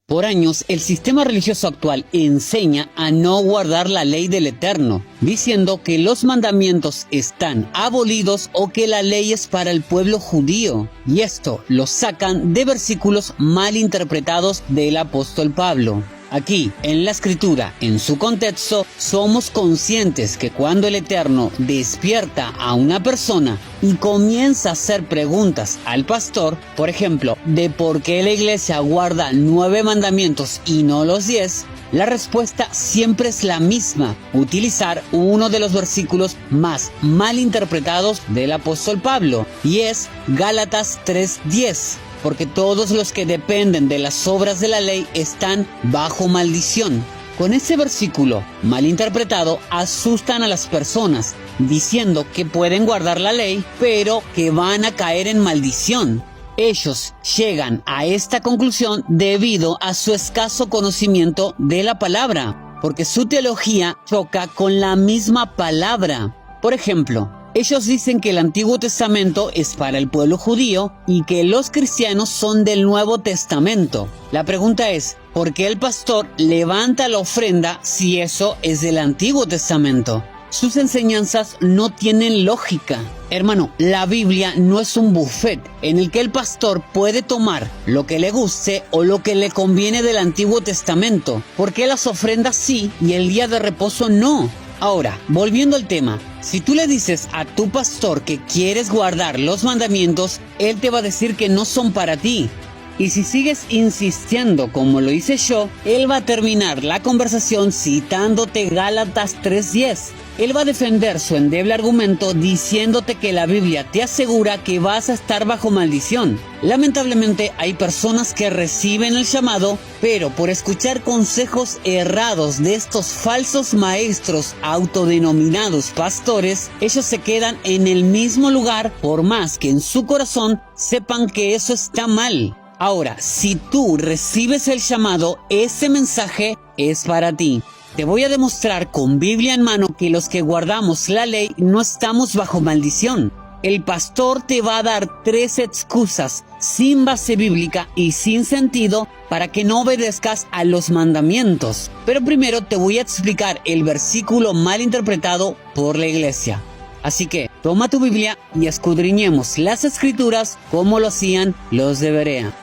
Por años, el sistema religioso actual enseña a no guardar la ley del Eterno, diciendo que los mandamientos están abolidos o que la ley es para el pueblo judío. Y esto lo sacan de versículos mal interpretados del apóstol Pablo. Aquí, en la Escritura, en su contexto, somos conscientes que cuando el Eterno despierta a una persona y comienza a hacer preguntas al pastor, por ejemplo, de por qué la iglesia guarda 9 mandamientos y no los 10, la respuesta siempre es la misma: utilizar uno de los versículos más mal interpretados del apóstol Pablo, y es Gálatas 3:10. Porque todos los que dependen de las obras de la ley están bajo maldición. Con ese versículo mal interpretado asustan a las personas, diciendo que pueden guardar la ley, pero que van a caer en maldición. Ellos llegan a esta conclusión debido a su escaso conocimiento de la palabra, porque su teología choca con la misma palabra. Por ejemplo, ellos dicen que el Antiguo Testamento es para el pueblo judío y que los cristianos son del Nuevo Testamento. La pregunta es, ¿por qué el pastor levanta la ofrenda si eso es del Antiguo Testamento? Sus enseñanzas no tienen lógica. Hermano, la Biblia no es un buffet en el que el pastor puede tomar lo que le guste o lo que le conviene del Antiguo Testamento. ¿Por qué las ofrendas sí y el día de reposo no? Ahora, volviendo al tema, si tú le dices a tu pastor que quieres guardar los mandamientos, él te va a decir que no son para ti. Y si sigues insistiendo como lo hice yo, él va a terminar la conversación citándote Gálatas 3:10. Él va a defender su endeble argumento diciéndote que la Biblia te asegura que vas a estar bajo maldición. Lamentablemente hay personas que reciben el llamado, pero por escuchar consejos errados de estos falsos maestros autodenominados pastores, ellos se quedan en el mismo lugar por más que en su corazón sepan que eso está mal. Ahora, si tú recibes el llamado, ese mensaje es para ti. Te voy a demostrar con Biblia en mano que los que guardamos la ley no estamos bajo maldición. El pastor te va a dar 3 excusas sin base bíblica y sin sentido para que no obedezcas a los mandamientos. Pero primero te voy a explicar el versículo mal interpretado por la iglesia. Así que toma tu Biblia y escudriñemos las Escrituras como lo hacían los de Berea.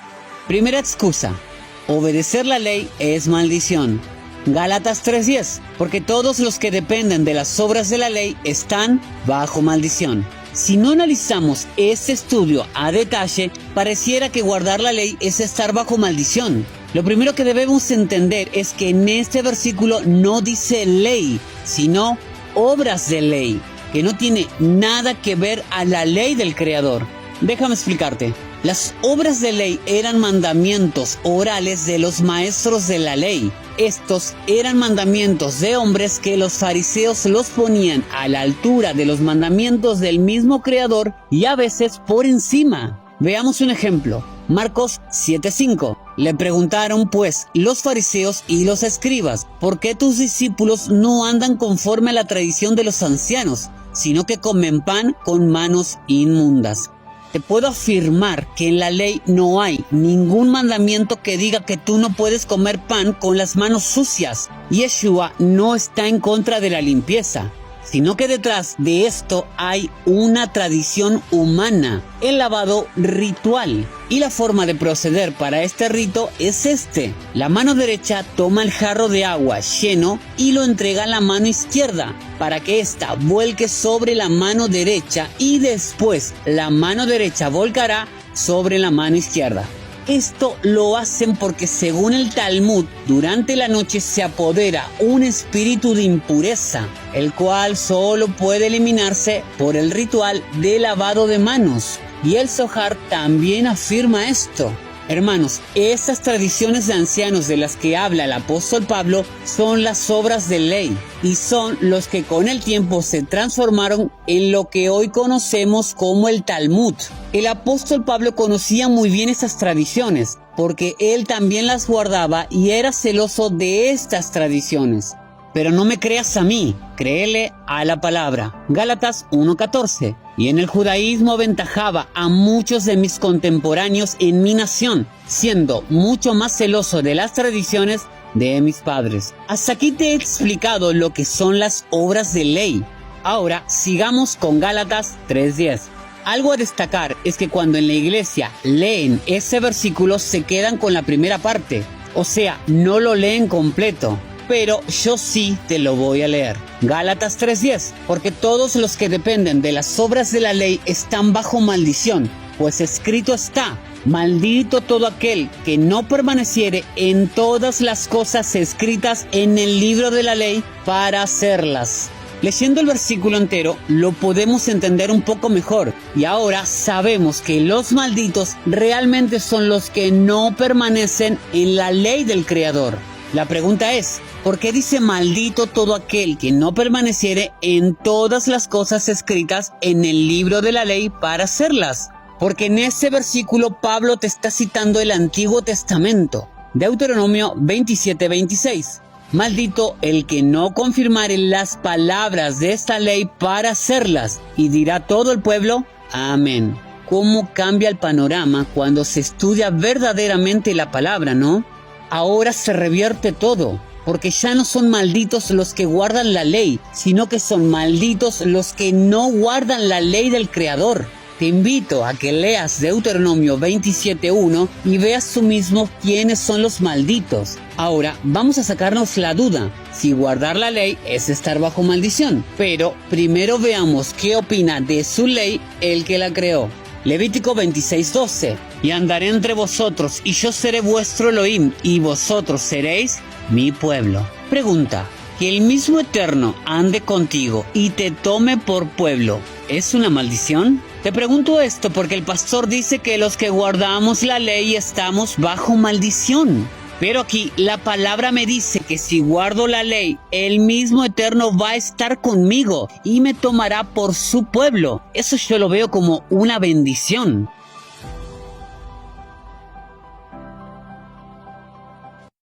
Primera excusa: obedecer la ley es maldición. Gálatas 3:10, porque todos los que dependen de las obras de la ley están bajo maldición. Si no analizamos este estudio a detalle, pareciera que guardar la ley es estar bajo maldición. Lo primero que debemos entender es que en este versículo no dice ley, sino obras de ley, que no tiene nada que ver a la ley del Creador. Déjame explicarte. Las obras de ley eran mandamientos orales de los maestros de la ley. Estos eran mandamientos de hombres que los fariseos los ponían a la altura de los mandamientos del mismo Creador y a veces por encima. Veamos un ejemplo. Marcos 7:5. Le preguntaron pues los fariseos y los escribas: ¿por qué tus discípulos no andan conforme a la tradición de los ancianos, sino que comen pan con manos inmundas? Te puedo afirmar que en la ley no hay ningún mandamiento que diga que tú no puedes comer pan con las manos sucias. Yeshua no está en contra de la limpieza, sino que detrás de esto hay una tradición humana, el lavado ritual. Y la forma de proceder para este rito es este: la mano derecha toma el jarro de agua lleno y lo entrega a la mano izquierda, para que ésta vuelque sobre la mano derecha y después la mano derecha volcará sobre la mano izquierda. Esto lo hacen porque según el Talmud, durante la noche se apodera un espíritu de impureza, el cual solo puede eliminarse por el ritual de lavado de manos. Y el Zohar también afirma esto. Hermanos, estas tradiciones de ancianos de las que habla el apóstol Pablo son las obras de ley y son los que con el tiempo se transformaron en lo que hoy conocemos como el Talmud. El apóstol Pablo conocía muy bien estas tradiciones porque él también las guardaba y era celoso de estas tradiciones. pero no me creas a mí, créele a la palabra. Gálatas 1:14. Y en el judaísmo aventajaba a muchos de mis contemporáneos en mi nación, siendo mucho más celoso de las tradiciones de mis padres. Hasta aquí te he explicado lo que son las obras de ley. Ahora sigamos con Gálatas 3:10. Algo a destacar es que cuando en la iglesia leen ese versículo se quedan con la primera parte, o sea, no lo leen completo. Pero yo sí te lo voy a leer. Gálatas 3:10, porque todos los que dependen de las obras de la ley están bajo maldición, pues escrito está: maldito todo aquel que no permaneciere en todas las cosas escritas en el libro de la ley para hacerlas. Leyendo el versículo entero lo podemos entender un poco mejor y ahora sabemos que los malditos realmente son los que no permanecen en la ley del Creador. La pregunta es, ¿por qué dice maldito todo aquel que no permaneciere en todas las cosas escritas en el libro de la ley para hacerlas? Porque en ese versículo Pablo te está citando el Antiguo Testamento. Deuteronomio 27:26. Maldito el que no confirmare las palabras de esta ley para hacerlas, y dirá todo el pueblo, amén. ¿Cómo cambia el panorama cuando se estudia verdaderamente la palabra, no? Ahora se revierte todo, porque ya no son malditos los que guardan la ley, sino que son malditos los que no guardan la ley del Creador. Te invito a que leas Deuteronomio 27:1 y veas tú mismo quiénes son los malditos. Ahora vamos a sacarnos la duda, si guardar la ley es estar bajo maldición. Pero primero veamos qué opina de su ley el que la creó. Levítico 26:12. Y andaré entre vosotros, y yo seré vuestro Elohim, y vosotros seréis mi pueblo. Pregunta: que el mismo Eterno ande contigo y te tome por pueblo, ¿es una maldición? Te pregunto esto porque el pastor dice que los que guardamos la ley estamos bajo maldición. Pero aquí la palabra me dice que si guardo la ley, el mismo Eterno va a estar conmigo y me tomará por su pueblo. Eso yo lo veo como una bendición.